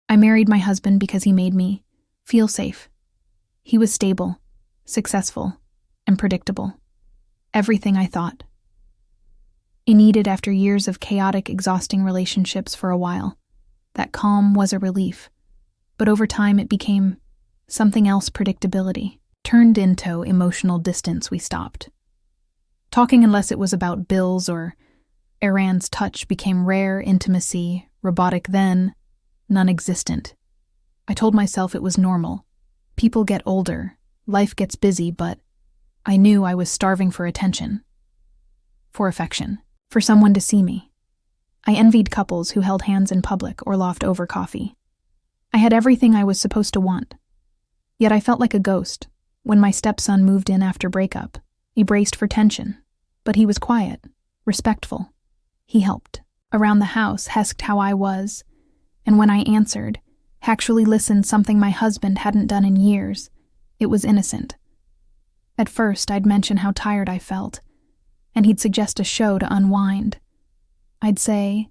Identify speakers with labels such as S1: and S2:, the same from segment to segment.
S1: I married my husband because he made me feel safe. He was stable, successful, and predictable. Everything I thought. It needed after years of chaotic, exhausting relationships for a while. That calm was a relief. But over time it became something else, predictability. Turned into emotional distance. We stopped talking unless it was about bills or Iran's touch became rare intimacy, robotic then, non-existent. I told myself it was normal. People get older, life gets busy, but I knew I was starving for attention, for affection, for someone to see me. I envied couples who held hands in public or laughed over coffee. I had everything I was supposed to want. Yet I felt like a ghost when my stepson moved in after breakup. He braced for tension, but he was quiet, respectful. He helped. Around the house, asked how I was, and when I answered, actually listened, something my husband hadn't done in years. It was innocent. At first, I'd mention how tired I felt, and he'd suggest a show to unwind. I'd say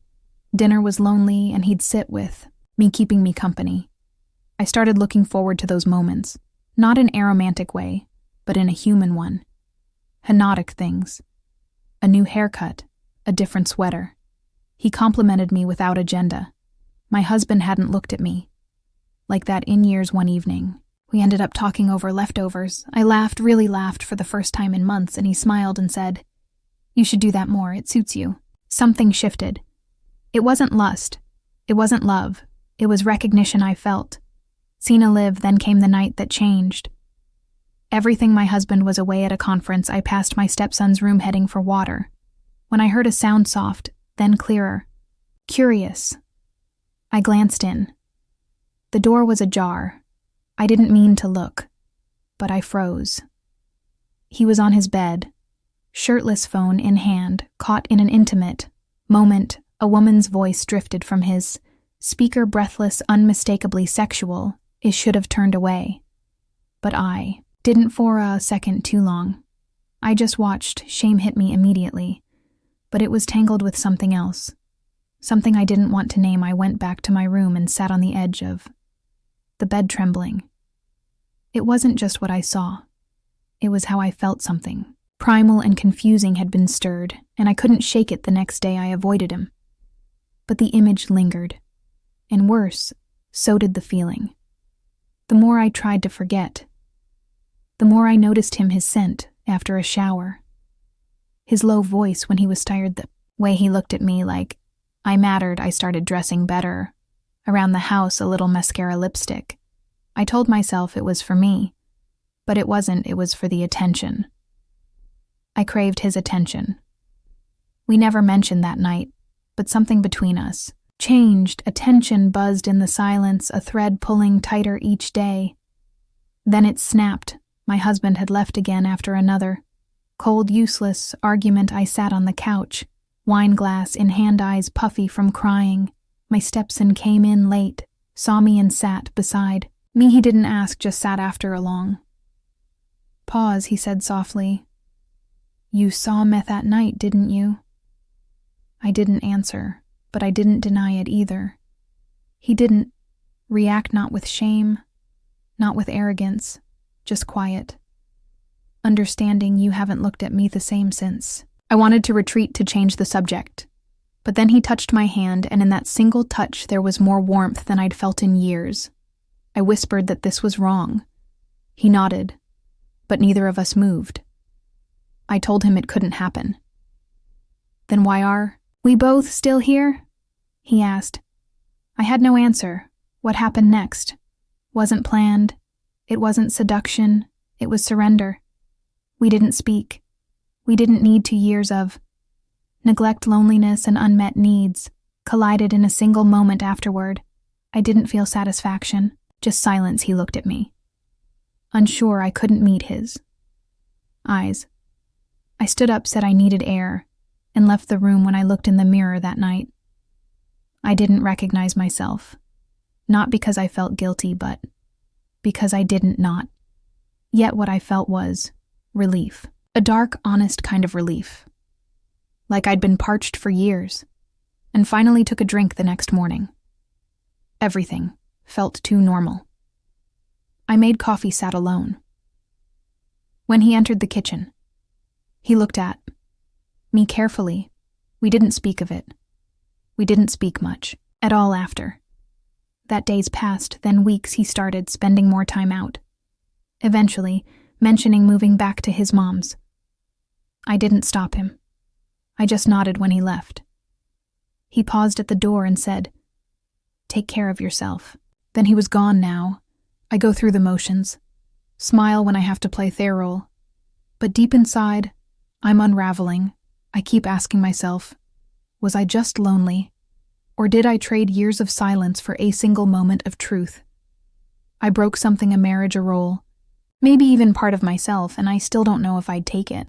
S1: dinner was lonely, and he'd sit with me, keeping me company. I started looking forward to those moments, not in a romantic way, but in a human one. Hypnotic things. A new haircut, a different sweater. He complimented me without agenda. My husband hadn't looked at me. Like that in years one evening. We ended up talking over leftovers. I laughed, really laughed for the first time in months, and he smiled and said, "You should do that more, it suits you." Something shifted. It wasn't lust. It wasn't love. It was recognition I felt. Seen live, then came the night that changed. Everything my husband was away at a conference, I passed my stepson's room heading for water. When I heard a sound soft, then clearer. Curious. I glanced in. The door was ajar. I didn't mean to look, but I froze. He was on his bed, shirtless, phone in hand, caught in an intimate moment. A woman's voice drifted from his speaker, breathless, unmistakably sexual. It should have turned away. But I didn't for a second too long. I just watched. Shame hit me immediately, but it was tangled with something else. Something I didn't want to name. I went back to my room and sat on the edge of the bed, trembling. It wasn't just what I saw. It was how I felt. Something primal and confusing had been stirred, and I couldn't shake it. The next day I avoided him. But the image lingered. And worse, so did the feeling. The more I tried to forget, the more I noticed him, his scent after a shower. His low voice when he was tired, the way he looked at me like I mattered. I started dressing better. Around the house, a little mascara, lipstick. I told myself it was for me, but it wasn't. It was for the attention. I craved his attention. We never mentioned that night, but something between us changed. Attention buzzed in the silence, a thread pulling tighter each day. Then it snapped. My husband had left again after another cold, useless argument. I sat on the couch, wine glass in hand, eyes puffy from crying. My stepson came in late, saw me and sat beside me. He didn't ask, just sat after a long pause. He said softly, "You saw Meth that night, didn't you?" I didn't answer, but I didn't deny it either. He didn't react, not with shame, not with arrogance, just quiet. Understanding. "You haven't looked at me the same since." I wanted to retreat, to change the subject. But then he touched my hand, and in that single touch there was more warmth than I'd felt in years. I whispered that this was wrong. He nodded, but neither of us moved. I told him it couldn't happen. "Then why are we both still here?" he asked. I had no answer. What happened next? Wasn't planned. It wasn't seduction. It was surrender. We didn't speak. We didn't need 2 years of neglect, loneliness, and unmet needs collided in a single moment afterward. I didn't feel satisfaction, just silence. He looked at me. Unsure, I couldn't meet his eyes. I stood up, said I needed air, and left the room. When I looked in the mirror that night, I didn't recognize myself. Not because I felt guilty, but because I didn't not. Yet what I felt was relief. A dark, honest kind of relief. Like I'd been parched for years, and finally took a drink the next morning. Everything felt too normal. I made coffee, sat alone. When he entered the kitchen, he looked at me carefully. We didn't speak of it. We didn't speak much at all after. That days passed, then weeks. He started spending more time out. Eventually, mentioning moving back to his mom's. I didn't stop him. I just nodded when he left. He paused at the door and said, "Take care of yourself." Then he was gone. Now I go through the motions, smile when I have to play their role. But deep inside, I'm unraveling. I keep asking myself, was I just lonely? Or did I trade years of silence for a single moment of truth? I broke something, a marriage, a role, maybe even part of myself, and I still don't know if I'd take it.